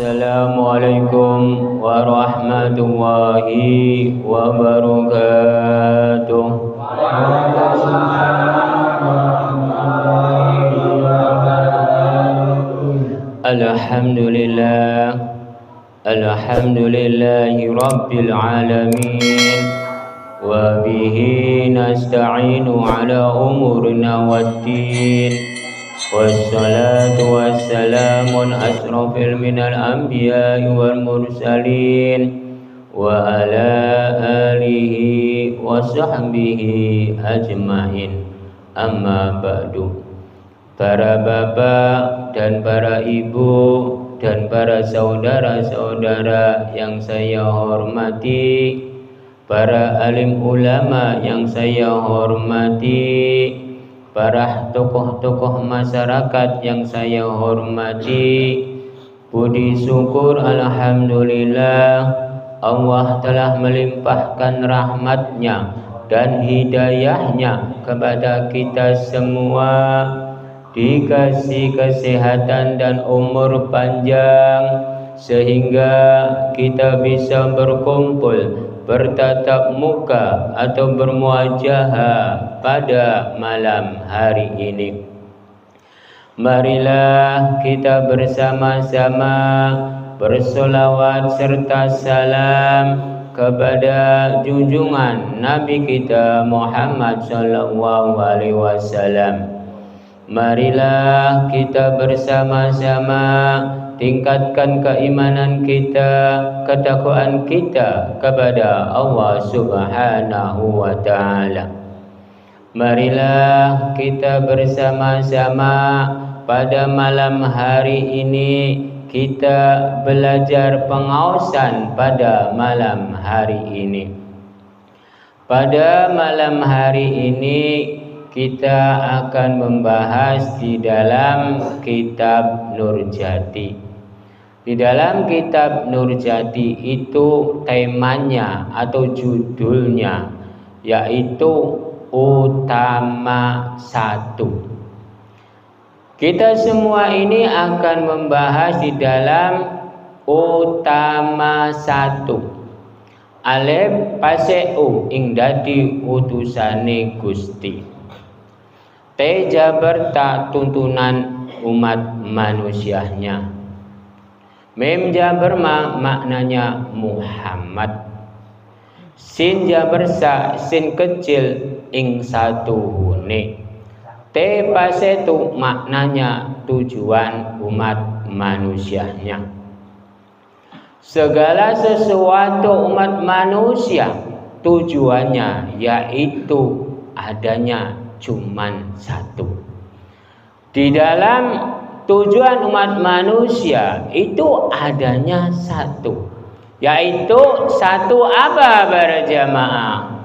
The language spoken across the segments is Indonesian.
Assalamualaikum warahmatullahi wabarakatuh. Alhamdulillah, alhamdulillahi rabbil alamin, wa bihi nasta'inu ala umurina waddin, wassalatu wassalamu asrafil minal anbiya'i wal mursalin, wa ala alihi wa sahbihi ajmain. Amma ba'du. Para bapak dan para ibu dan para saudara-saudara yang saya hormati, para alim ulama yang saya hormati, para tokoh-tokoh masyarakat yang saya hormati, puji syukur alhamdulillah Allah telah melimpahkan rahmatnya dan hidayahnya kepada kita semua, dikasih kesehatan dan umur panjang sehingga kita bisa berkumpul, bertatap muka atau bermuajahah pada malam hari ini. Marilah kita bersama-sama bersolawat serta salam kepada junjungan Nabi kita Muhammad sallallahu alaihi wasallam. Marilah kita bersama-sama tingkatkan keimanan kita, ketakwaan kita kepada Allah Subhanahu wa taala. Marilah kita bersama-sama pada malam hari ini kita belajar pengaosan pada malam hari ini. Pada malam hari ini kita akan membahas di dalam kitab Nurjati. Di dalam kitab Nurjati itu temanya atau judulnya yaitu Utama Satu. Kita semua ini akan membahas di dalam Utama Satu. Alif pase u ing dadi utusane Gusti. T jabar tak tuntunan umat manusianya. Mem jabar maknanya Muhammad. Sin jabar sa sin kecil ing satu hune. T pase tu maknanya tujuan umat manusianya. Segala sesuatu umat manusia tujuannya yaitu adanya cuman satu. Di dalam tujuan umat manusia itu adanya satu, yaitu satu apa para jamaah?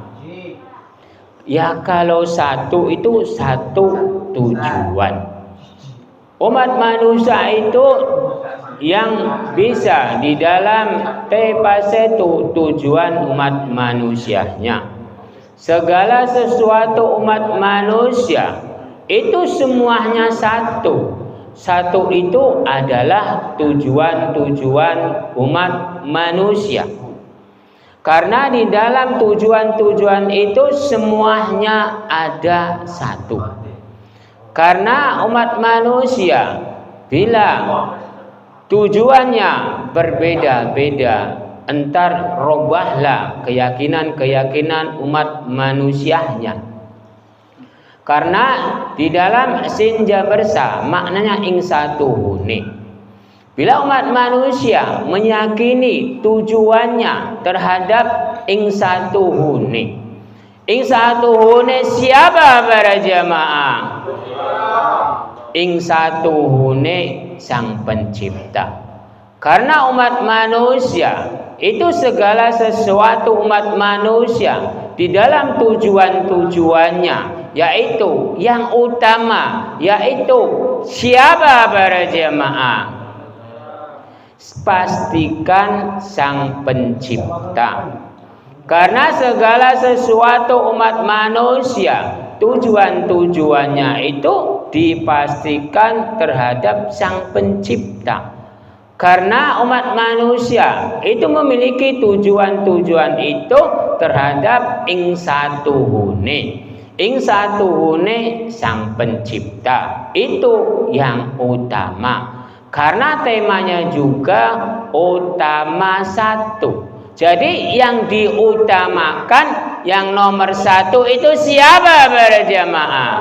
Ya kalau satu itu satu tujuan. Umat manusia itu yang bisa di dalam tepasetu tujuan umat manusianya. Segala sesuatu umat manusia itu semuanya satu. Satu itu adalah tujuan-tujuan umat manusia. Karena di dalam tujuan-tujuan itu semuanya ada satu. Karena umat manusia bila tujuannya berbeda-beda, entar robahlah keyakinan-keyakinan umat manusianya. Karena di dalam sinja bersa maknanya ing satu hune. Bila umat manusia meyakini tujuannya terhadap ing satu hune. Ing satu hune siapa para jamaah? Ing satu hune sang pencipta. Karena umat manusia itu segala sesuatu umat manusia di dalam tujuan-tujuannya yaitu yang utama yaitu siapa para jamaah? Pastikan sang pencipta. Karena segala sesuatu umat manusia tujuan-tujuannya itu dipastikan terhadap sang pencipta. Karena umat manusia itu memiliki tujuan-tujuan itu terhadap ing satuhune. Ing satuhune Sang Pencipta itu yang utama. Karena temanya juga utama satu. Jadi yang diutamakan, yang nomor satu itu siapa para jamaah?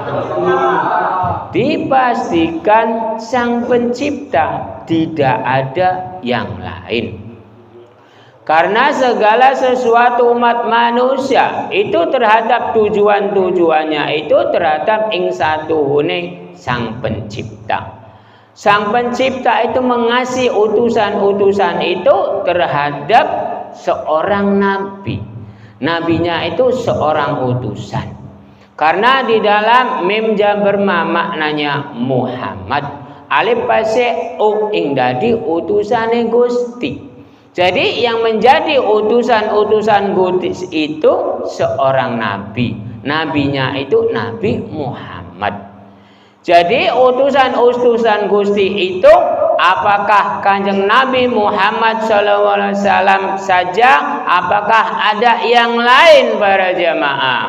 Dipastikan Sang Pencipta, tidak ada yang lain. Karena segala sesuatu umat manusia itu terhadap tujuan-tujuannya itu terhadap ing satuhune Sang Pencipta. Sang Pencipta itu mengasih utusan-utusan itu terhadap seorang nabi. Nabinya itu seorang utusan. Karena di dalam mim jabar ma maknanya Muhammad, alif pase u ing dadi utusane Gusti. Jadi yang menjadi utusan-utusan Gusti itu seorang nabi. Nabinya itu Nabi Muhammad. Jadi utusan-utusan Gusti itu apakah Kanjeng Nabi Muhammad SAW saja? Apakah ada yang lain para jamaah?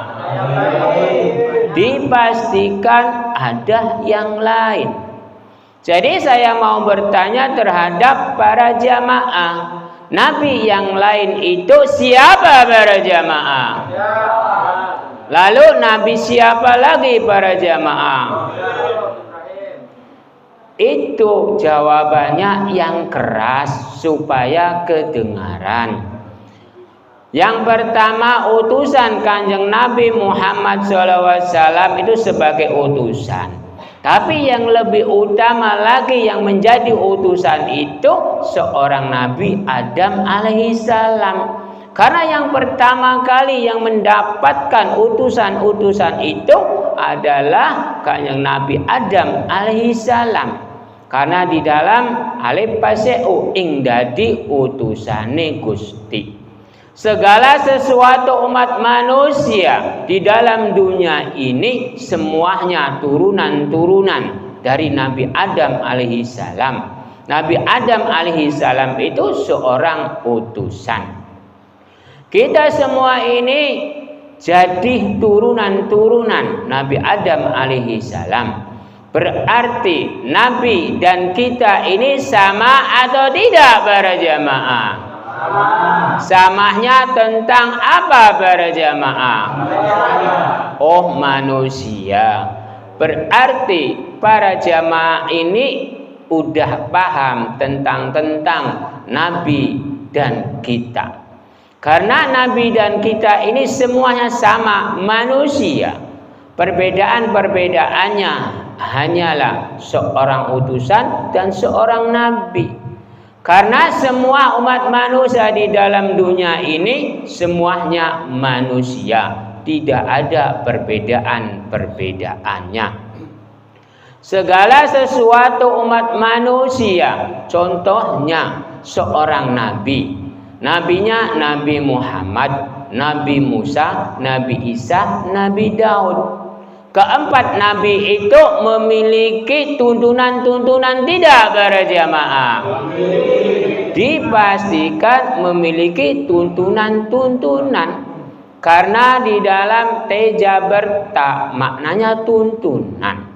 Dipastikan ada yang lain. Jadi saya mau bertanya terhadap para jamaah, Nabi yang lain itu siapa para jamaah? Lalu Nabi siapa lagi para jamaah? Itu jawabannya yang keras supaya kedengaran. Yang pertama, utusan Kanjeng Nabi Muhammad SAW itu sebagai utusan. Tapi yang lebih utama lagi yang menjadi utusan itu seorang Nabi Adam alaihissalam. Karena yang pertama kali yang mendapatkan utusan-utusan itu adalah Kanjeng Nabi Adam alaihissalam. Karena di dalam alif paseu ing dadi utusane Gusti. Segala sesuatu umat manusia di dalam dunia ini semuanya turunan-turunan dari Nabi Adam alaihissalam. Nabi Adam alaihissalam itu seorang utusan. Kita semua ini jadi turunan-turunan Nabi Adam alaihissalam. Berarti Nabi dan kita ini sama atau tidak para jamaah? Samanya tentang apa para jamaah? Oh, manusia. Berarti para jamaah ini udah paham tentang Nabi dan kita. Karena Nabi dan kita ini semuanya sama, manusia. Perbedaan-perbedaannya hanyalah seorang utusan dan seorang nabi. Karena semua umat manusia di dalam dunia ini semuanya manusia, tidak ada perbedaan-perbedaannya. Segala sesuatu umat manusia, contohnya seorang nabi. Nabinya Nabi Muhammad, Nabi Musa, Nabi Isa, Nabi Daud. Keempat nabi itu memiliki tuntunan-tuntunan tidak para jamaah? Dipastikan memiliki tuntunan-tuntunan. Karena di dalam tejabar ta maknanya tuntunan.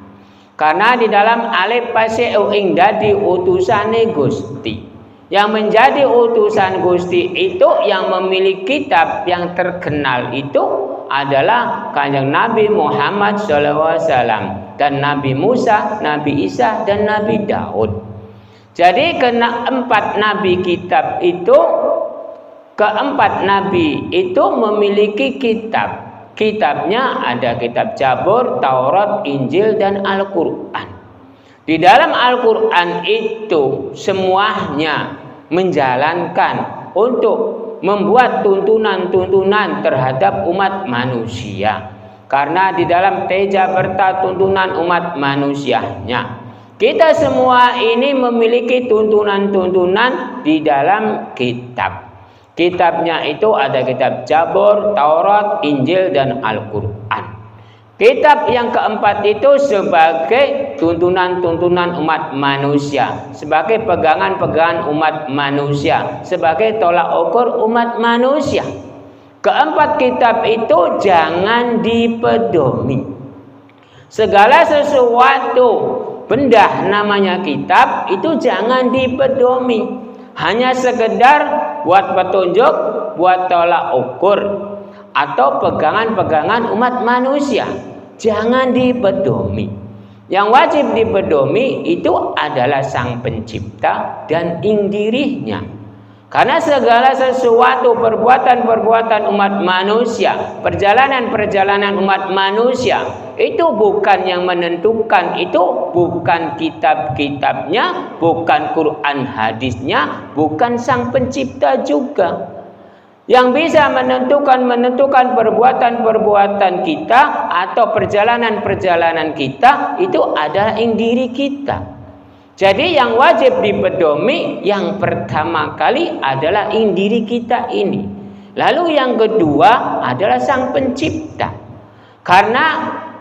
Karena di dalam alif paseu ing dadi utusane Gusti. Yang menjadi utusan Gusti itu yang memiliki kitab yang terkenal itu adalah Kanjeng Nabi Muhammad SAW dan Nabi Musa, Nabi Isa dan Nabi Daud. Jadi keempat nabi kitab itu, keempat nabi itu memiliki kitab. Kitabnya ada kitab Zabur, Taurat, Injil dan Al-Quran. Di dalam Al-Quran itu semuanya menjalankan untuk membuat tuntunan-tuntunan terhadap umat manusia. Karena di dalam teja berta tuntunan umat manusianya. Kita semua ini memiliki tuntunan-tuntunan di dalam kitab. Kitabnya itu ada kitab Zabur, Taurat, Injil dan Al-Quran. Kitab yang keempat itu sebagai tuntunan-tuntunan umat manusia, sebagai pegangan-pegangan umat manusia, sebagai tolak ukur umat manusia. Keempat kitab itu jangan dipedomi. Segala sesuatu benda namanya kitab itu jangan dipedomi. Hanya sekedar buat petunjuk, buat tolak ukur atau pegangan-pegangan umat manusia. Jangan dipedomi. Yang wajib dipedomi itu adalah Sang Pencipta dan indirinya. Karena segala sesuatu perbuatan-perbuatan umat manusia, perjalanan-perjalanan umat manusia itu bukan yang menentukan, itu bukan kitab-kitabnya, bukan Quran hadisnya, bukan Sang Pencipta juga. Yang bisa menentukan perbuatan-perbuatan kita atau perjalanan-perjalanan kita itu adalah diri kita. Jadi yang wajib dipedomi yang pertama kali adalah diri kita ini. Lalu yang kedua adalah Sang Pencipta. Karena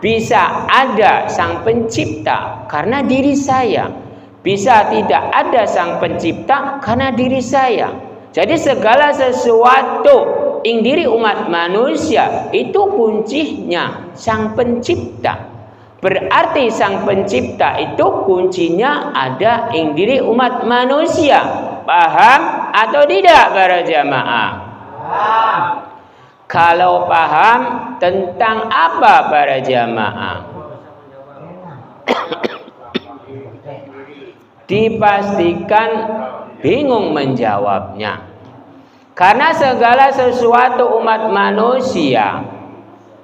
bisa ada Sang Pencipta karena diri saya. Bisa tidak ada Sang Pencipta karena diri saya. Jadi segala sesuatu diri umat manusia itu kuncinya Sang Pencipta. Berarti Sang Pencipta itu kuncinya ada diri umat manusia. Paham atau tidak para jamaah? Kalau paham tentang apa para jamaah? Dipastikan bingung menjawabnya. Karena segala sesuatu umat manusia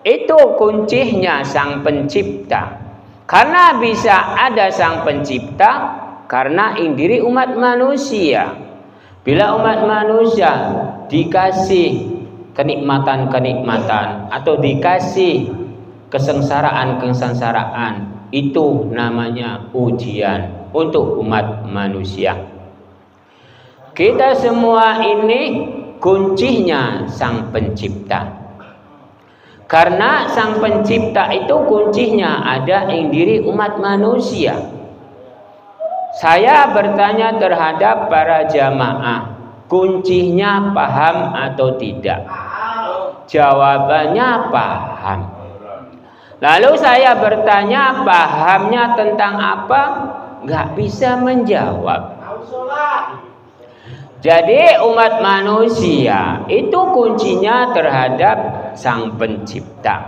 itu kuncinya Sang Pencipta. Karena bisa ada Sang Pencipta karena diri umat manusia. Bila umat manusia dikasih kenikmatan-kenikmatan atau dikasih kesengsaraan-kesengsaraan, itu namanya ujian untuk umat manusia. Kita semua ini kuncinya Sang Pencipta. Karena Sang Pencipta itu kuncinya ada diri umat manusia. Saya bertanya terhadap para jamaah, kuncinya paham atau tidak? Jawabannya paham. Lalu saya bertanya, pahamnya tentang apa? Nggak bisa menjawab. Jadi umat manusia itu kuncinya terhadap Sang Pencipta.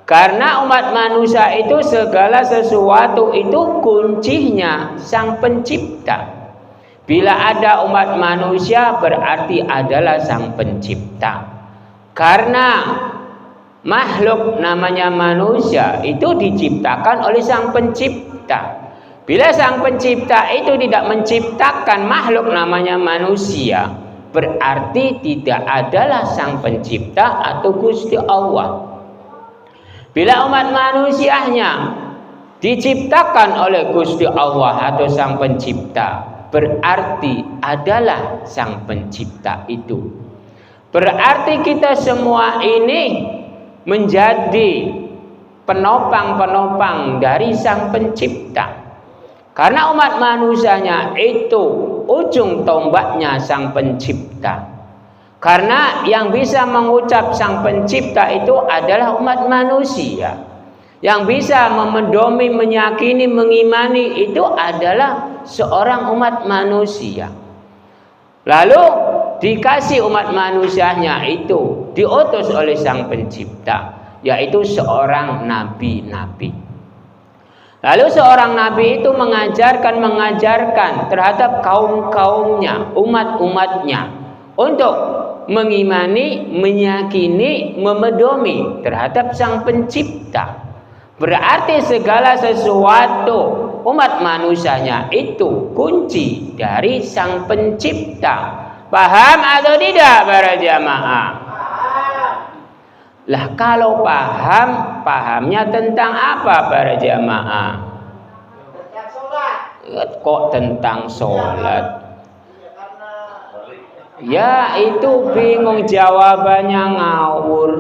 Karena umat manusia itu segala sesuatu itu kuncinya Sang Pencipta. Bila ada umat manusia berarti adalah Sang Pencipta. Karena makhluk namanya manusia itu diciptakan oleh Sang Pencipta. Bila Sang Pencipta itu tidak menciptakan makhluk namanya manusia, berarti tidak adalah Sang Pencipta atau Gusti Allah. Bila umat manusianya diciptakan oleh Gusti Allah atau Sang Pencipta, berarti adalah Sang Pencipta itu. Berarti kita semua ini menjadi penopang-penopang dari Sang Pencipta. Karena umat manusianya itu ujung tombaknya Sang Pencipta. Karena yang bisa mengucap Sang Pencipta itu adalah umat manusia. Yang bisa memedomi, meyakini, mengimani itu adalah seorang umat manusia. Lalu dikasih umat manusianya itu diutus oleh Sang Pencipta, yaitu seorang nabi-nabi. Lalu seorang nabi itu mengajarkan terhadap kaum-kaumnya, umat-umatnya untuk mengimani, meyakini, memedomi terhadap Sang Pencipta. Berarti segala sesuatu umat manusianya itu kunci dari Sang Pencipta. Paham atau tidak para jamaah? Lah kalau paham, pahamnya tentang apa para jamaah? Kok tentang sholat? Ya itu bingung, jawabannya ngawur.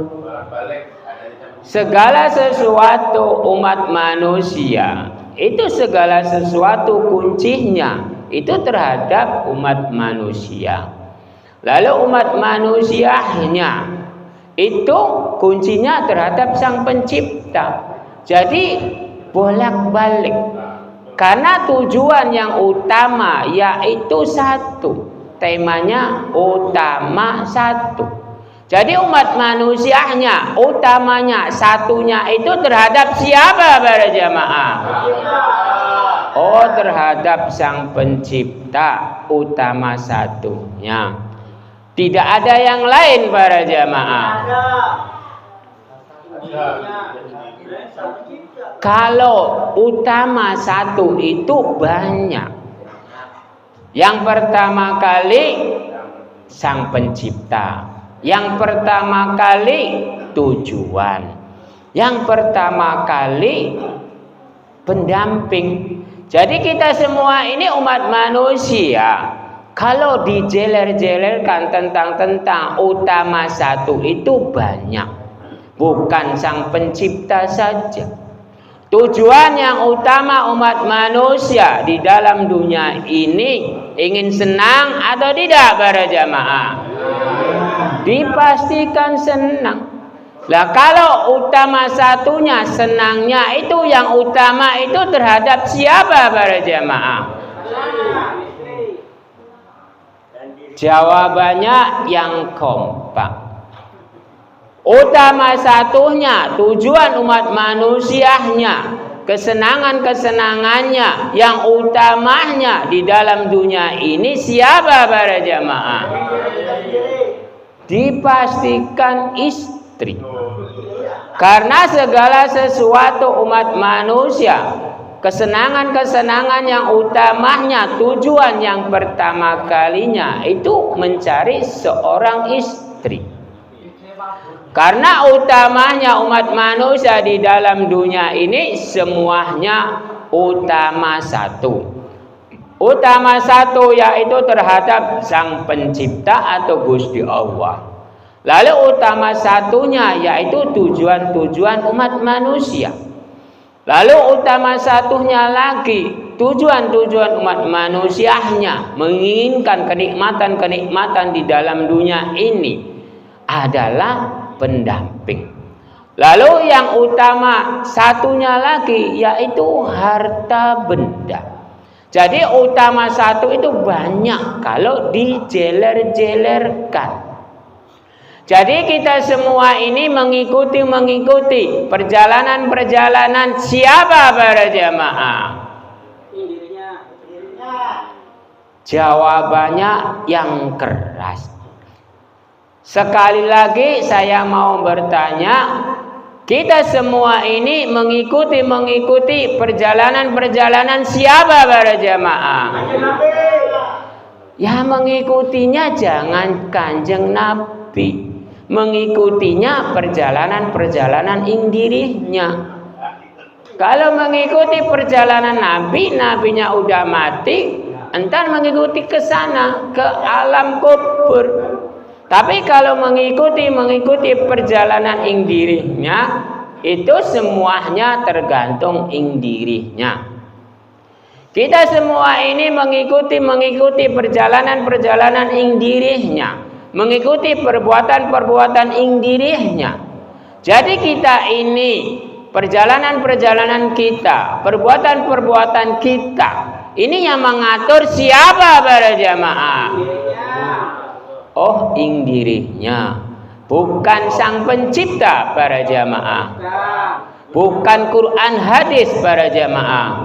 segala sesuatu umat manusia itu segala sesuatu kuncinya itu terhadap umat manusia. Lalu umat manusianya itu kuncinya terhadap Sang Pencipta. Jadi bolak-balik. Karena tujuan yang utama yaitu satu. Temanya utama satu. Jadi umat manusianya utamanya satunya itu terhadap siapa para jamaah? Oh, terhadap Sang Pencipta utama satunya. Tidak ada yang lain para jamaah. Kalau utama satu itu banyak. Yang pertama kali Sang Pencipta. Yang pertama kali tujuan. Yang pertama kali pendamping. Jadi kita semua ini umat manusia. Kalau dijeler-jelerkan tentang utama satu itu banyak. Bukan Sang Pencipta saja. Tujuan yang utama umat manusia di dalam dunia ini ingin senang atau tidak para jamaah? Dipastikan senang. Lah kalau utama satunya senangnya itu yang utama itu terhadap siapa para jamaah? Jawabannya yang kompak. Utama satunya tujuan umat manusianya, kesenangan-kesenangannya yang utamanya di dalam dunia ini siapa para jamaah? Dipastikan istri. Karena segala sesuatu umat manusia, kesenangan-kesenangan yang utamanya, tujuan yang pertama kalinya itu mencari seorang istri. Karena utamanya umat manusia di dalam dunia ini semuanya utama satu. Utama satu yaitu terhadap Sang Pencipta atau Gusti Allah. Lalu utama satunya yaitu tujuan-tujuan umat manusia. Lalu utama satunya lagi tujuan-tujuan umat manusianya menginginkan kenikmatan-kenikmatan di dalam dunia ini adalah pendamping. Lalu yang utama satunya lagi yaitu harta benda. Jadi utama satu itu banyak kalau dijeler-jelerkan. Jadi kita semua ini mengikuti perjalanan-perjalanan siapa para jamaah? Jawabannya yang keras. Sekali lagi saya mau bertanya, kita semua ini mengikuti perjalanan-perjalanan siapa para jamaah? Ya mengikutinya jangan Kanjeng Nabi, mengikutinya perjalanan-perjalanan indirinya. Kalau mengikuti perjalanan Nabi, Nabinya udah mati, entar mengikuti ke sana, ke alam kubur. Tapi kalau mengikuti perjalanan indirinya, itu semuanya tergantung indirinya. Kita semua ini mengikuti perjalanan indirinya, mengikuti perbuatan indirinya. Jadi kita ini perjalanan kita, perbuatan kita, ini yang mengatur siapa para jamaah? Oh, indirinya, bukan Sang Pencipta para jamaah, bukan Quran hadis para jamaah.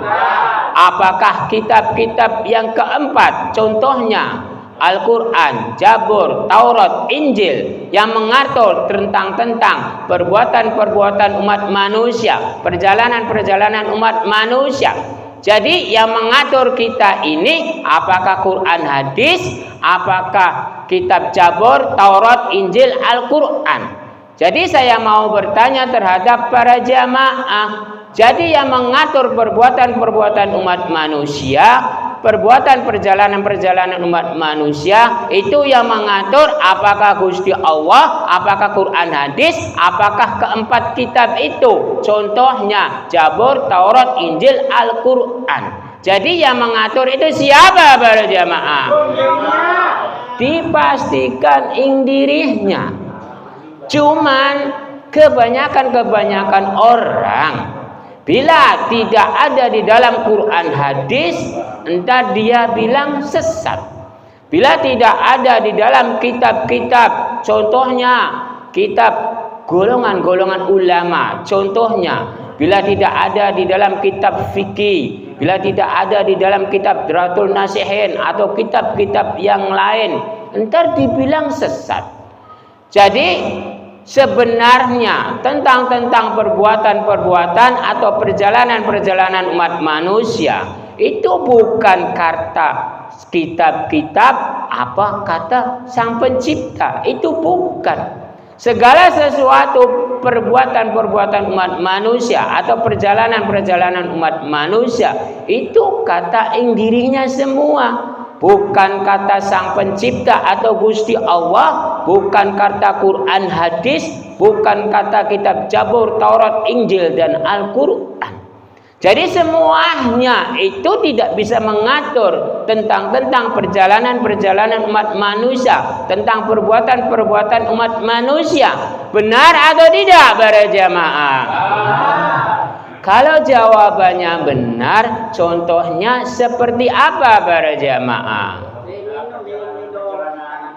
Apakah kitab-kitab yang keempat, contohnya Al-Quran, Jabur, Taurat, Injil yang mengatur tentang perbuatan-perbuatan umat manusia, perjalanan-perjalanan umat manusia. Jadi yang mengatur kita ini apakah Quran hadis, apakah kitab Jabur, Taurat, Injil, Al-Quran. Jadi saya mau bertanya terhadap para jamaah. Jadi yang mengatur perbuatan-perbuatan umat manusia perbuatan perjalanan umat manusia itu yang mengatur apakah Gusti Allah, apakah Quran hadis, apakah keempat kitab itu. Contohnya Zabur, Taurat, Injil, Al-Quran. Jadi yang mengatur itu siapa para jamaah? Dipastikan ing dirinya. Cuman kebanyakan orang bila tidak ada di dalam Quran hadis, entar dia bilang sesat. Bila tidak ada di dalam kitab-kitab, contohnya kitab golongan-golongan ulama, contohnya bila tidak ada di dalam kitab fikih, bila tidak ada di dalam kitab Diratul Nasihin atau kitab-kitab yang lain, entar dibilang sesat. Jadi sebenarnya tentang perbuatan-perbuatan atau perjalanan-perjalanan umat manusia itu bukan kata kitab-kitab apa kata Sang Pencipta, itu bukan. Segala sesuatu perbuatan-perbuatan umat manusia atau perjalanan-perjalanan umat manusia itu kata ing dirinya semua. Bukan kata Sang Pencipta atau Gusti Allah, bukan kata Quran hadis, bukan kata kitab Zabur, Taurat, Injil dan Al-Quran. Jadi semuanya itu tidak bisa mengatur tentang perjalanan-perjalanan umat manusia, tentang perbuatan-perbuatan umat manusia. Benar atau tidak para jamaah? Kalau jawabannya benar, contohnya seperti apa para jamaah?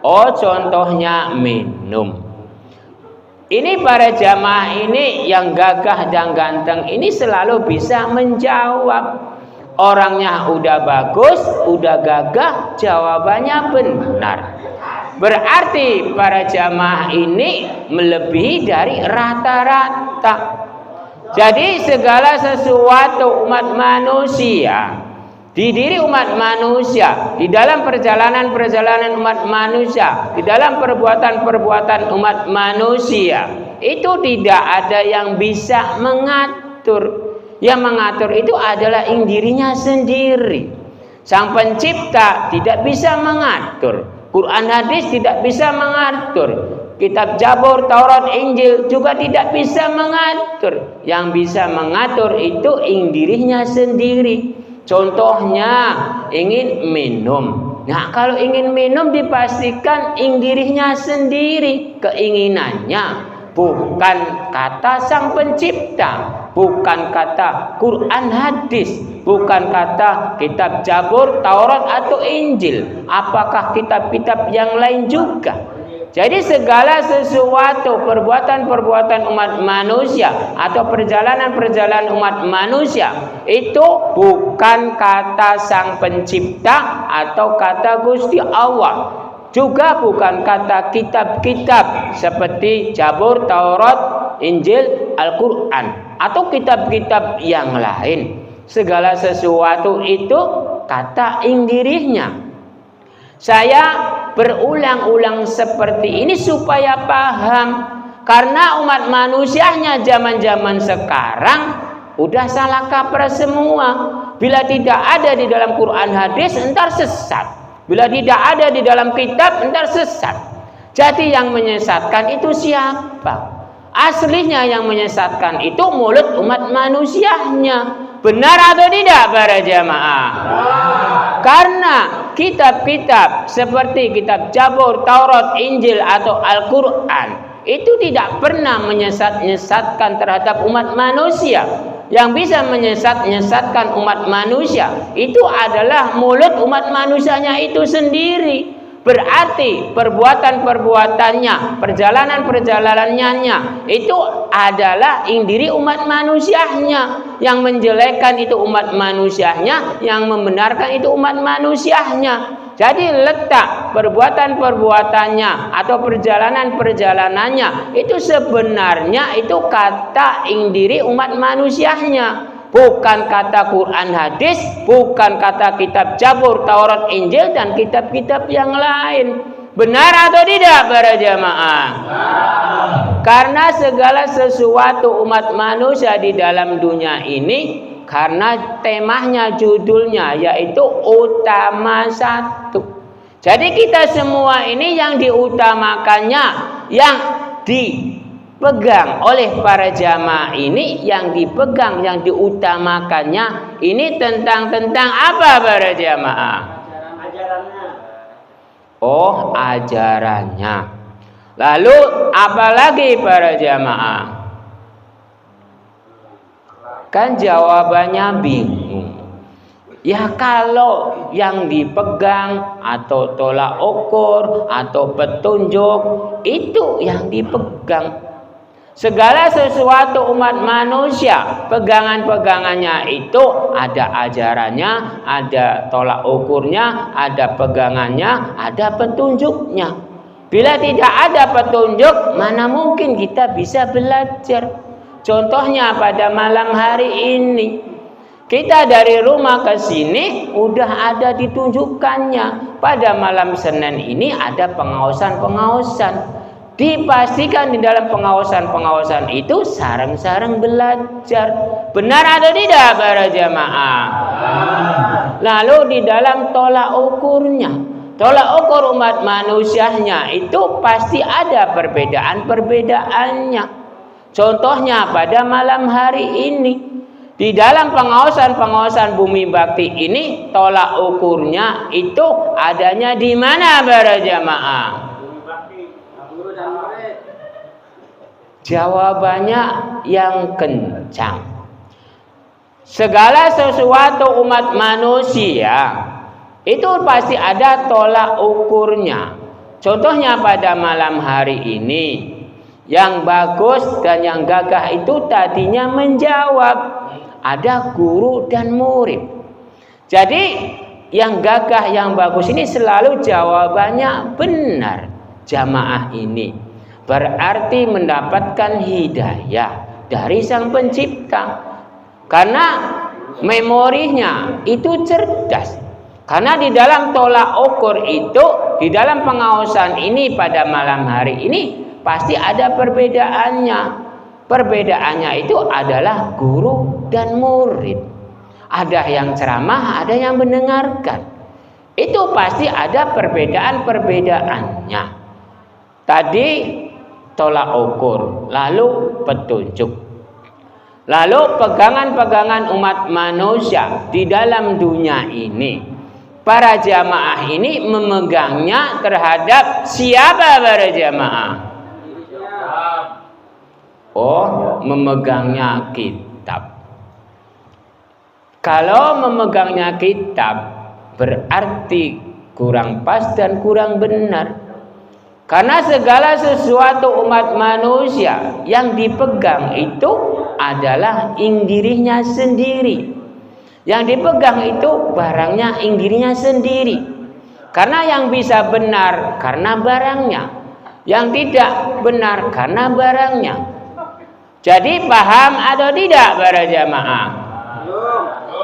Oh, contohnya minum. Ini para jamaah ini yang gagah dan ganteng ini selalu bisa menjawab. Orangnya udah bagus, udah gagah, jawabannya benar. Berarti para jamaah ini melebihi dari rata-rata. Jadi segala sesuatu umat manusia, di diri umat manusia, di dalam perjalanan-perjalanan umat manusia, di dalam perbuatan-perbuatan umat manusia, itu tidak ada yang bisa mengatur. Yang mengatur itu adalah ing dirinya sendiri. Sang Pencipta tidak bisa mengatur. Quran hadis tidak bisa mengatur. Kitab Zabur, Taurat, Injil juga tidak bisa mengatur. Yang bisa mengatur itu ing dirinya sendiri. Contohnya ingin minum. Nah, kalau ingin minum dipastikan ing dirinya sendiri keinginannya, bukan kata Sang Pencipta, bukan kata Quran hadis, bukan kata kitab Zabur, Taurat atau Injil. Apakah kitab-kitab yang lain juga? Jadi segala sesuatu perbuatan-perbuatan umat manusia atau perjalanan-perjalanan umat manusia itu bukan kata Sang Pencipta atau kata Gusti Allah. Juga bukan kata kitab-kitab seperti Zabur, Taurat, Injil, Al-Quran atau kitab-kitab yang lain. Segala sesuatu itu kata ing dirinya. Saya berulang-ulang seperti ini supaya paham, karena umat manusianya zaman-zaman sekarang udah salah kaprah semua. Bila tidak ada di dalam Quran hadis entar sesat, bila tidak ada di dalam kitab entar sesat. Jadi yang menyesatkan itu siapa? Aslinya yang menyesatkan itu mulut umat manusianya. Benar atau tidak para jamaah? Karena kitab-kitab seperti kitab Zabur, Taurat, Injil atau Al-Quran itu tidak pernah menyesatkan terhadap umat manusia. Yang bisa menyesatkan umat manusia itu adalah mulut umat manusianya itu sendiri. Berarti perbuatan-perbuatannya, perjalanan-perjalanannya itu adalah ing diri umat manusianya. Yang menjelekkan itu umat manusianya, yang membenarkan itu umat manusianya. Jadi letak perbuatan-perbuatannya atau perjalanan-perjalanannya itu sebenarnya itu kata ing diri umat manusianya. Bukan kata Quran hadis, bukan kata kitab Zabur, Taurat, Injil dan kitab-kitab yang lain. Benar atau tidak para jamaah? Karena segala sesuatu umat manusia di dalam dunia ini karena temanya, judulnya yaitu utama satu. Jadi kita semua ini yang diutamakannya, yang dipegang oleh para jamaah ini, yang dipegang, yang diutamakannya ini tentang apa para jamaah? Ajarannya. Oh, ajarannya. Lalu apalagi para jamaah? Kan jawabannya bingung. Ya kalau yang dipegang atau tolak ukur atau petunjuk itu yang dipegang. Segala sesuatu umat manusia, pegangan-pegangannya itu ada ajarannya, ada tolak ukurnya, ada pegangannya, ada petunjuknya. Bila tidak ada petunjuk, mana mungkin kita bisa belajar. Contohnya pada malam hari ini, kita dari rumah ke sini udah ada ditunjukkannya. Pada malam Senin ini ada pengawasan-pengawasan. Dipastikan di dalam pengawasan-pengawasan itu sarang-sarang belajar. Benar atau tidak para jamaah? Lalu di dalam tolak ukurnya, tolak ukur umat manusianya itu pasti ada perbedaan-perbedaannya. Contohnya pada malam hari ini, di dalam pengawasan bumi bakti ini, tolak ukurnya itu adanya di mana para jamaah? Jawabannya yang kencang. Segala sesuatu umat manusia itu pasti ada tolak ukurnya. Contohnya pada malam hari ini, yang bagus dan yang gagah itu tadinya menjawab. Ada guru dan murid. Jadi yang gagah, yang bagus ini selalu jawabannya benar. Jamaah ini berarti mendapatkan hidayah dari Sang Pencipta. Karena memorinya itu cerdas. Karena di dalam tolak ukur itu, di dalam pengawasan ini pada malam hari ini pasti ada perbedaannya. Perbedaannya itu adalah guru dan murid. Ada yang ceramah, ada yang mendengarkan. Itu pasti ada perbedaan-perbedaannya. Tadi tolak ukur, lalu petunjuk. Lalu pegangan-pegangan umat manusia di dalam dunia ini. Para jamaah ini memegangnya terhadap siapa para jamaah? Oh, memegangnya kitab. Kalau memegangnya kitab berarti kurang pas dan kurang benar. Karena segala sesuatu umat manusia yang dipegang itu adalah dirinya sendiri. Yang dipegang itu barangnya dirinya sendiri. Karena yang bisa benar karena barangnya, yang tidak benar karena barangnya. Jadi paham atau tidak para jamaah?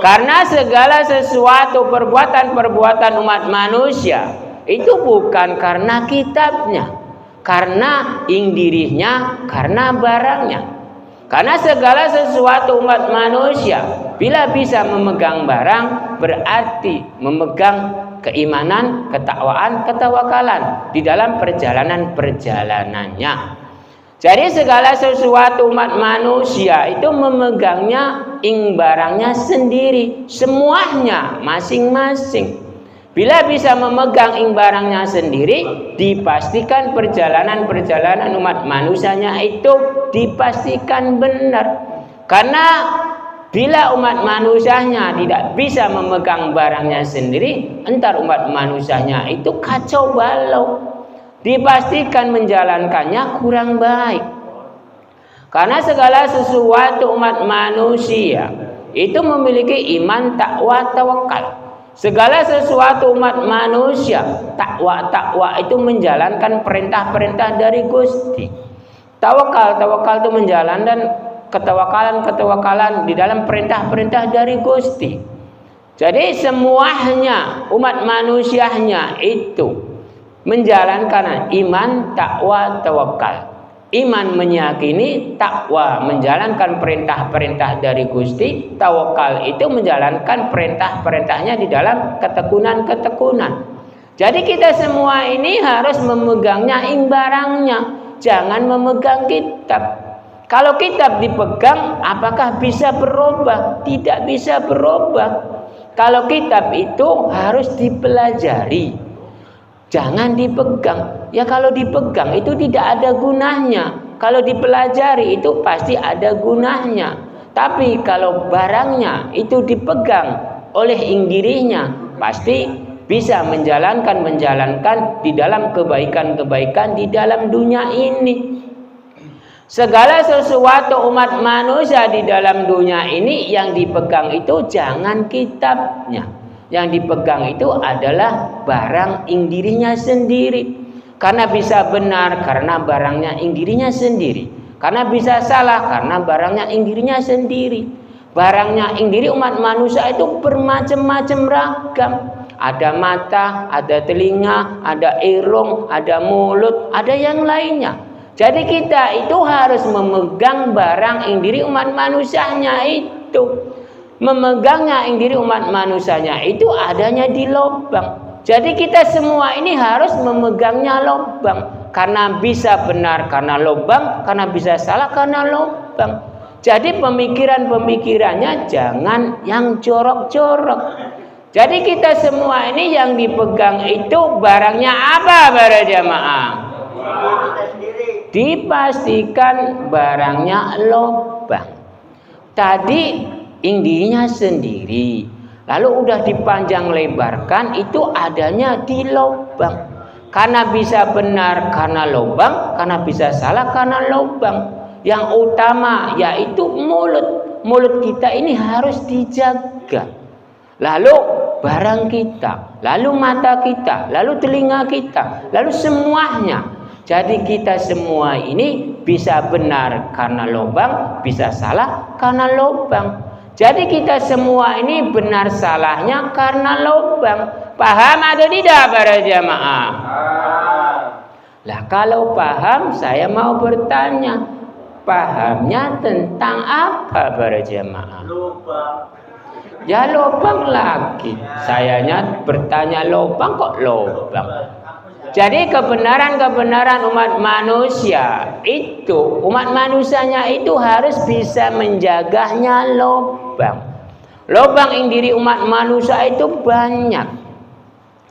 Karena segala sesuatu perbuatan-perbuatan umat manusia itu bukan karena kitabnya, karena dirinya, karena barangnya. Karena segala sesuatu umat manusia bila bisa memegang barang berarti memegang keimanan, ketakwaan, ketawakalan di dalam perjalanan-perjalanannya. Jadi segala sesuatu umat manusia itu memegangnya barangnya sendiri, semuanya masing-masing. Bila bisa memegang barangnya sendiri, dipastikan perjalanan-perjalanan umat manusianya itu dipastikan benar. Karena bila umat manusianya tidak bisa memegang barangnya sendiri, entar umat manusianya itu kacau balau. Dipastikan menjalankannya kurang baik. Karena segala sesuatu umat manusia itu memiliki iman, takwa, tawakal. Segala sesuatu umat manusia takwa itu menjalankan perintah-perintah dari Gusti. Tawakal itu menjalankan ketawakalan di dalam perintah-perintah dari Gusti. Jadi semuanya umat manusianya itu menjalankan iman, takwa, tawakal. Iman meyakini, takwa menjalankan perintah-perintah dari Gusti, tawakal itu menjalankan perintah-perintahnya di dalam ketekunan-ketekunan. Jadi kita semua ini harus memegangnya imbarangnya, jangan memegang kitab. Kalau kitab dipegang, apakah bisa berubah? Tidak bisa berubah. Kalau kitab itu harus dipelajari, jangan dipegang. Ya kalau dipegang itu tidak ada gunanya. Kalau dipelajari itu pasti ada gunanya. Tapi kalau barangnya itu dipegang oleh dirinya, pasti bisa menjalankan di dalam kebaikan-kebaikan di dalam dunia ini. Segala sesuatu umat manusia di dalam dunia ini yang dipegang itu jangan kitabnya. Yang dipegang itu adalah barang dirinya sendiri. Karena bisa benar karena barangnya dirinya sendiri. Karena bisa salah karena barangnya dirinya sendiri. Barangnya diri umat manusia itu bermacam-macam ragam. Ada mata, ada telinga, ada irung, ada mulut, ada yang lainnya. Jadi kita itu harus memegang barang diri umat manusianya itu. Memegangnya diri umat manusianya itu adanya di lubang. Jadi kita semua ini harus memegangnya lubang. Karena bisa benar karena lubang, karena bisa salah karena lubang. Jadi pemikiran-pemikirannya jangan yang jorok-jorok. Jadi kita semua ini yang dipegang itu barangnya apa para jamaah? Dipastikan barangnya lubang. Tadi dirinya sendiri. Lalu udah dipanjang lebarkan itu adanya di lubang. Karena bisa benar karena lubang, karena bisa salah karena lubang. Yang utama yaitu mulut. Mulut kita ini harus dijaga. Lalu barang kita, lalu mata kita, lalu telinga kita, lalu semuanya. Jadi kita semua ini bisa benar karena lubang, bisa salah karena lubang. Jadi kita semua ini benar salahnya karena lubang. Paham atau tidak para jamaah? Lah kalau paham saya mau bertanya, pahamnya tentang apa para jamaah? Lubang. Ya lubang lagi. Sayanya bertanya lubang kok lubang. Jadi kebenaran-kebenaran umat manusia itu, umat manusianya itu harus bisa menjaganya lubang. Lubang diri umat manusia itu banyak.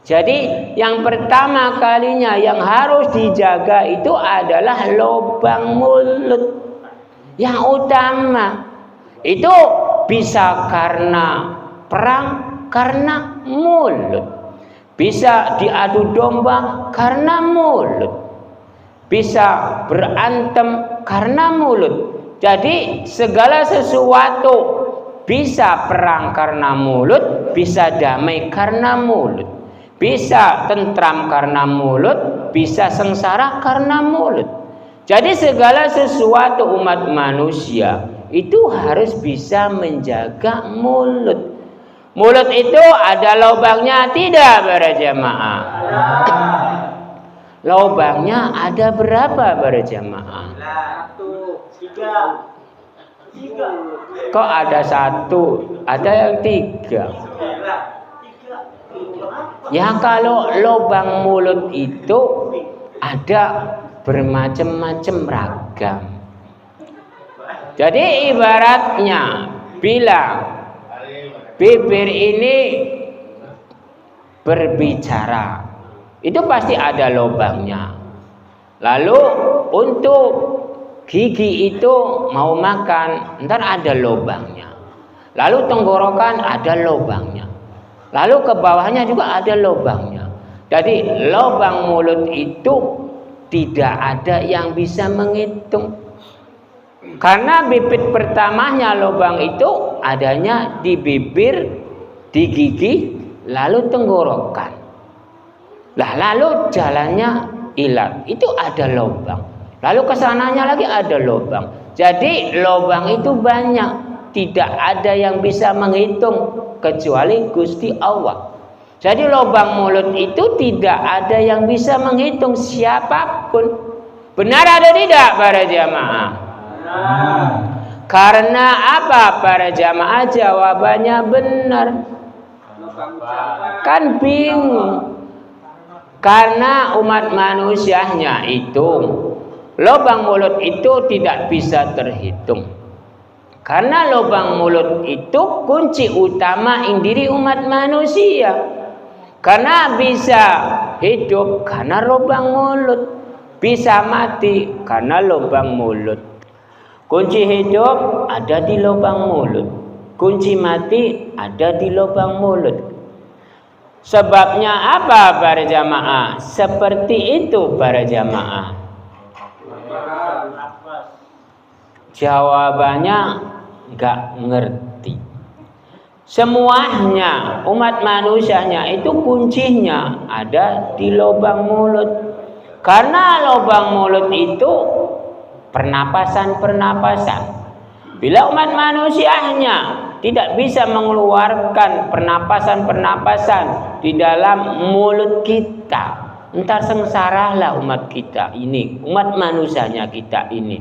Jadi yang pertama kalinya yang harus dijaga itu adalah lubang mulut. Yang utama itu bisa karena perang, karena mulut. Bisa diadu domba karena mulut. Bisa berantem karena mulut. Jadi segala sesuatu bisa perang karena mulut, bisa damai karena mulut. Bisa tentram karena mulut, bisa sengsara karena mulut. Jadi segala sesuatu umat manusia itu harus bisa menjaga mulut. Mulut itu ada lubangnya tidak para jamaah? Lubangnya ada berapa para jamaah? 3. Kok ada 1? Ada yang 3. Ya kalau lubang mulut itu ada bermacam-macam ragam. Jadi ibaratnya bila bibir ini berbicara, itu pasti ada lubangnya. Lalu untuk gigi itu mau makan, ntar ada lubangnya. Lalu tenggorokan ada lubangnya. Lalu ke bawahnya juga ada lubangnya. Jadi lubang mulut itu tidak ada yang bisa menghitung. Karena bibit pertamanya lubang itu adanya di bibir, di gigi, lalu tenggorokan. Lah lalu jalannya ilat, itu ada lubang. Lalu kesananya lagi ada lubang. Jadi lubang itu banyak, tidak ada yang bisa menghitung kecuali Gusti Allah. Jadi lubang mulut itu tidak ada yang bisa menghitung siapapun. Benar atau tidak para jamaah? Karena apa para jamaah? Jawabannya benar. Kan bingung. Karena umat manusianya itu, lubang mulut itu tidak bisa terhitung. Karena lubang mulut itu kunci utama diri umat manusia. Karena bisa hidup karena lubang mulut, bisa mati karena lubang mulut. Kunci hidup ada di lubang mulut, kunci mati ada di lubang mulut. Sebabnya apa para jamaah? Seperti itu para jamaah. Jawabannya nggak ngerti. Semuanya umat manusianya itu kuncinya ada di lubang mulut. Karena lubang mulut itu pernapasan. Bila umat manusianya tidak bisa mengeluarkan pernapasan di dalam mulut kita, entar sengsaralah umat kita ini, umat manusianya kita ini.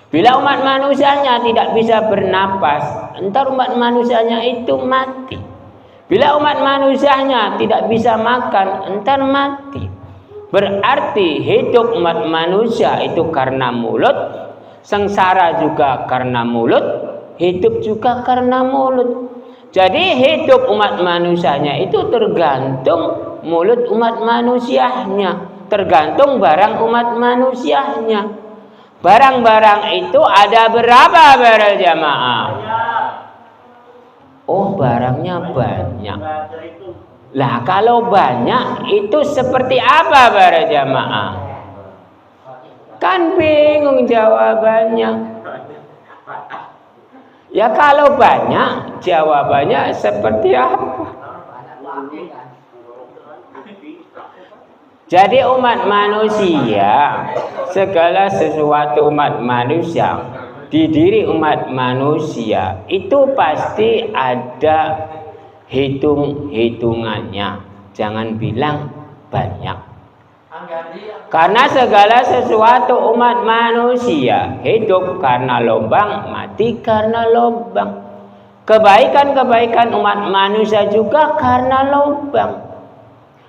Bila umat manusianya tidak bisa bernapas, entar umat manusianya itu mati. Bila umat manusianya tidak bisa makan, entar mati. Berarti hidup umat manusia itu karena mulut, sengsara juga karena mulut, hidup juga karena mulut. Jadi hidup umat manusianya itu tergantung mulut umat manusianya, tergantung barang umat manusianya. Barang-barang itu ada berapa para jamaah? Oh, barangnya banyak. Lah kalau banyak itu seperti apa para jamaah? Kan bingung jawabannya. Ya kalau banyak jawabannya seperti apa? Jadi umat manusia, segala sesuatu umat manusia, di diri umat manusia itu pasti ada hitung-hitungannya. Jangan bilang banyak. Karena segala sesuatu umat manusia hidup karena lubang, mati karena lubang. Kebaikan-kebaikan umat manusia juga karena lubang.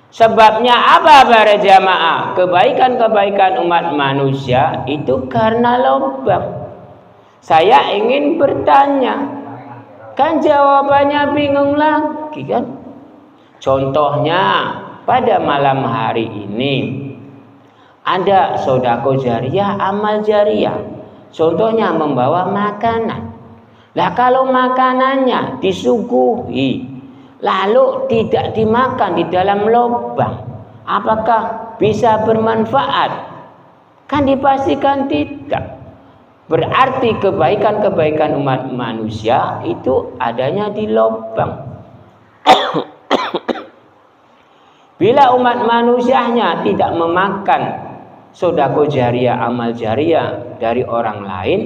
Sebabnya apa para jamaah? Kebaikan-kebaikan umat manusia itu karena lubang. Saya ingin bertanya, kan jawabannya bingung lagi kan? Contohnya pada malam hari ini ada sedekah jariyah, amal jariyah. Contohnya membawa makanan. Lah kalau makanannya disuguhi lalu tidak dimakan di dalam lubang, apakah bisa bermanfaat? Kan dipastikan tidak. Berarti kebaikan-kebaikan umat manusia itu adanya di lubang. Bila umat manusianya tidak memakan sedekah jariyah, amal jariyah dari orang lain,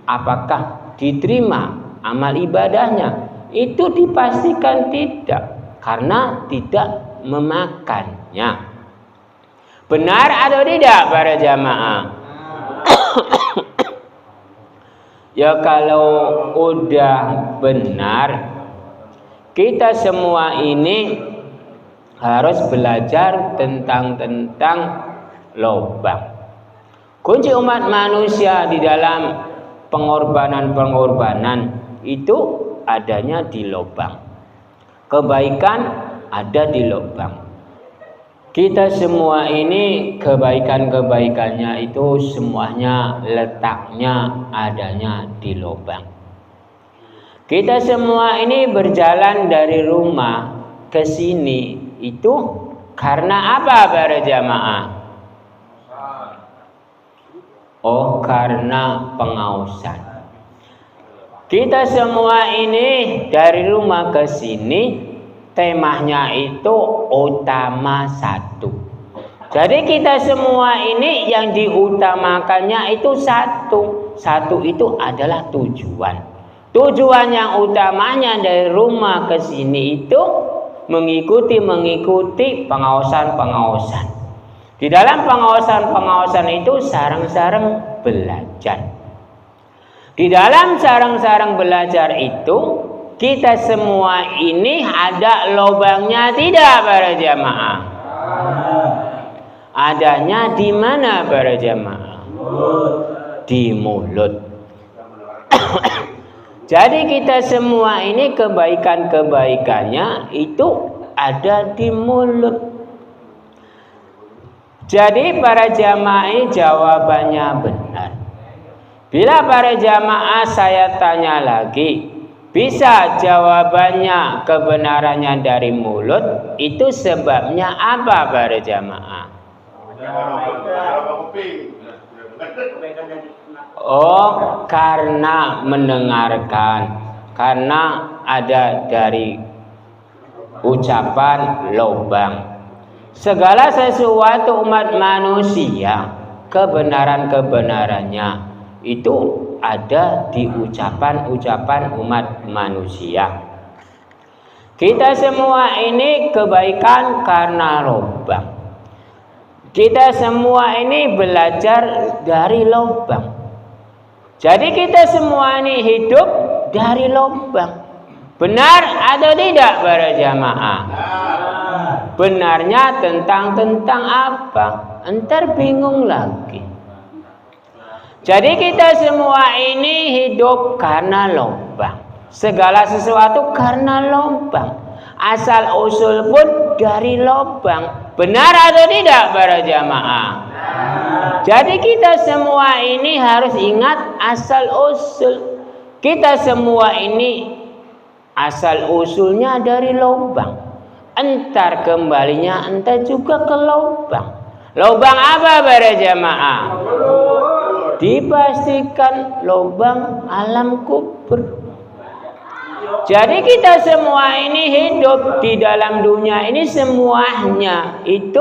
apakah diterima amal ibadahnya? Itu dipastikan tidak, karena tidak memakannya. Benar atau tidak para jamaah? Ya kalau udah benar, kita semua ini harus belajar tentang lubang. Kunci umat manusia di dalam pengorbanan itu adanya di lubang. Kebaikan ada di lubang. Kita semua ini kebaikan-kebaikannya itu semuanya letaknya adanya di lubang. Kita semua ini berjalan dari rumah ke sini itu karena apa para jamaah? Oh, karena pengausan. Kita semua ini dari rumah ke sini temanya itu utama satu. Jadi kita semua ini yang diutamakannya itu satu. Satu itu adalah tujuan. Tujuan yang utamanya dari rumah ke sini itu mengikuti pengawasan. Di dalam pengawasan itu sarang-sarang belajar. Di dalam sarang-sarang belajar itu kita semua ini ada lubangnya tidak para jamaah? Adanya di mana para jamaah? Di mulut. Jadi kita semua ini kebaikan-kebaikannya itu ada di mulut. Jadi para jamaah ini jawabannya benar. Bila para jamaah saya tanya lagi, bisa jawabannya kebenarannya dari mulut, itu sebabnya apa para jamaah? Oh, karena mendengarkan, karena ada dari ucapan lobang. Segala sesuatu umat manusia, kebenaran-kebenarannya itu ada di ucapan-ucapan umat manusia. Kita semua ini kebaikan karena lobang. Kita semua ini belajar dari lobang. Jadi kita semua ini hidup dari lobang. Benar atau tidak para jamaah? Benarnya tentang apa? Entar bingung lagi. Jadi kita semua ini hidup karena lubang. Segala sesuatu karena lubang. Asal usul pun dari lubang. Benar atau tidak para jamaah? Jadi kita semua ini harus ingat asal usul. Kita semua ini asal usulnya dari lubang. Entar kembalinya entar juga ke lubang. Lubang apa para jamaah? Dipastikan lubang alam kubur. Jadi kita semua ini hidup di dalam dunia ini semuanya itu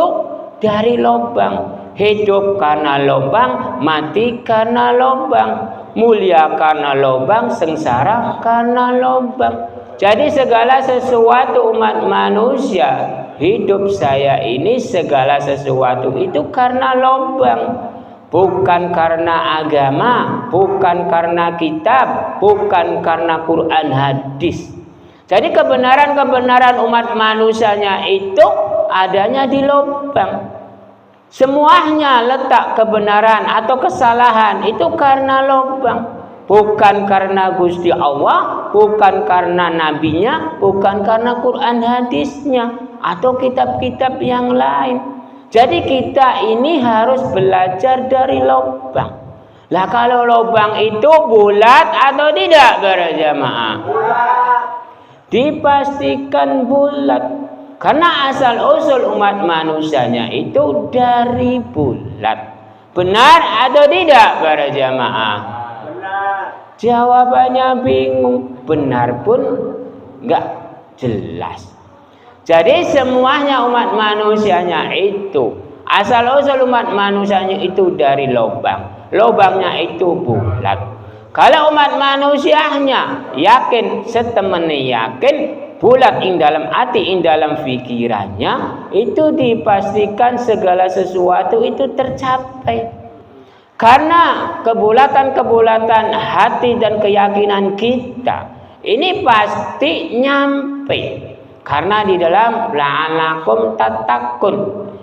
dari lubang. Hidup karena lubang, mati karena lubang, mulia karena lubang, sengsara karena lubang. Jadi segala sesuatu umat manusia, hidup saya ini segala sesuatu itu karena lubang. Bukan karena agama, bukan karena kitab, bukan karena Quran hadis. Jadi kebenaran-kebenaran umat manusianya itu adanya di lubang. Semuanya letak kebenaran atau kesalahan itu karena lubang. Bukan karena Gusti Allah, bukan karena nabinya, bukan karena Quran hadisnya atau kitab-kitab yang lain. Jadi kita ini harus belajar dari lubang. Lah kalau lubang itu bulat atau tidak para jamaah? Dipastikan bulat. Karena asal usul umat manusianya itu dari bulat. Benar atau tidak para jamaah? Jawabannya bingung, benar pun enggak jelas. Jadi semuanya umat manusianya itu asal usul umat manusianya itu dari lubang. Lubangnya itu bulat. Kalau umat manusianya yakin, setemene yakin, bulat ing dalam hati, ing dalam pikirannya, itu dipastikan segala sesuatu itu tercapai. Karena kebulatan-kebulatan hati dan keyakinan kita ini pasti nyampe. Karena di dalam la'alakum tatakun,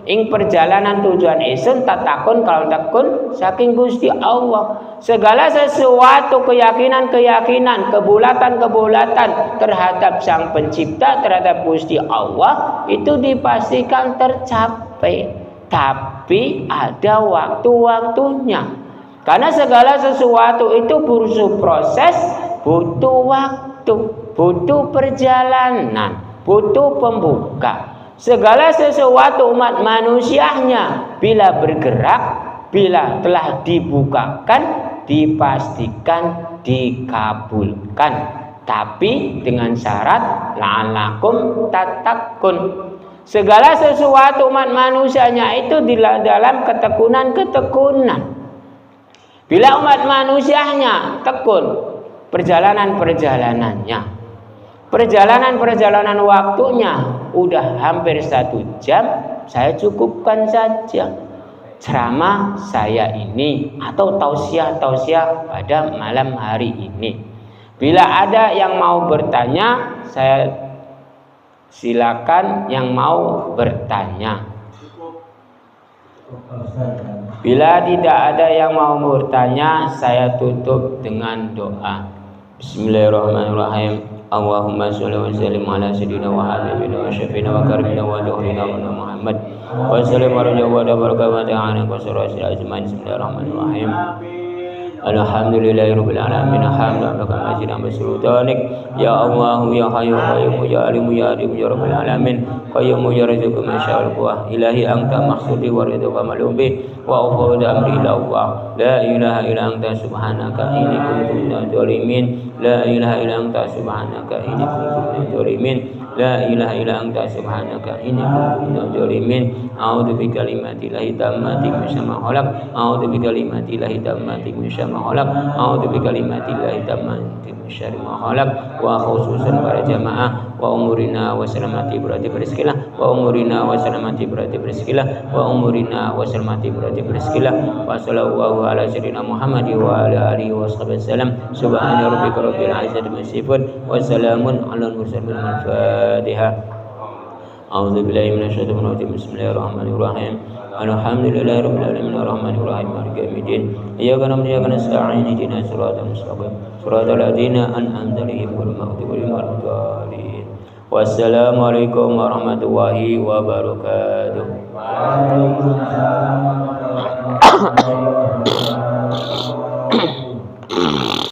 ing perjalanan tujuan isun tatakun kalau takun saking Gusti Allah. Segala sesuatu keyakinan-keyakinan, kebulatan-kebulatan terhadap Sang Pencipta, terhadap Gusti Allah itu dipastikan tercapai. Tapi ada waktu-waktunya. Karena segala sesuatu itu butuh proses, butuh waktu, butuh perjalanan, butuh pembuka. Segala sesuatu umat manusianya bila bergerak, bila telah dibukakan, dipastikan dikabulkan. Tapi dengan syarat la'alakum tatakun. Segala sesuatu umat manusianya itu di dalam ketekunan-ketekunan. Bila umat manusianya tekun perjalanan-perjalanannya, perjalanan waktunya udah hampir 1 jam, saya cukupkan saja. ceramah saya ini atau tausiah pada malam hari ini. Bila ada yang mau bertanya, saya silakan yang mau bertanya. Bila tidak ada yang mau bertanya, saya tutup dengan doa. Bismillahirrahmanirrahim. Allahumma sholli wa sallim ala sayyidina wa habibina wa syafiina wa karimina wa dhuhrina wa Muhammad wa sallim wa barakatuh ala rasul ajmain. Bismillahirrahmanirrahim. Alhamdulillahirabbil alamin. Hamdan majidan bisultanik. Ya Allah ya Hayyu Qayyum ya Alim ya Adim ya Rabbil alamin. Qayyum ya Razzaqu man sya'al quwwah. Ilahi anta maqsudi wa ridha malubi wa ufawwidu amri ila Allah. La ilaha illa anta subhanaka inni kuntu minadh dhalimin. La ilaha illa anta subhanaka inni kuntu minadh dhalimin. La ilaha illa anta subhanaka inni kuntu minadh dhalimin. A'udzu bi kalimatillahi tammati min syarri ma khalaq. A'udzu bi kalimatillahi tammati min syarri ma khalaq. A'udzu bi kalimatillahi tammati min syarri ma khalaq. Wa khususan para jamaah wa umurina wa salamati berarti berizkilah wa umurina wa salamati berarti berizkilah wa umurina wa salamati berarti berizkilah wa sallallahu ala sayyidina Muhammad wa ala alihi wa sahbihi wasallam. Subhana rabbika rabbil izzati amma yasifun wa salamun alal mursalin. Al-Fatihah. A'udzu billahi minasyaitonir rajim. Bismillahirrahmanirrahim. Alhamdulillahirabbil alamin arrahmanir rahim maliki yaumiddin. Iyyaka na'budu wa iyyaka nasta'in ihdinas siratal mustaqim siratal ladzina an'amta 'alaihim ghairil maghdubi 'alaihim waladdallin. Wassalamualaikum warahmatullahi wabarakatuh.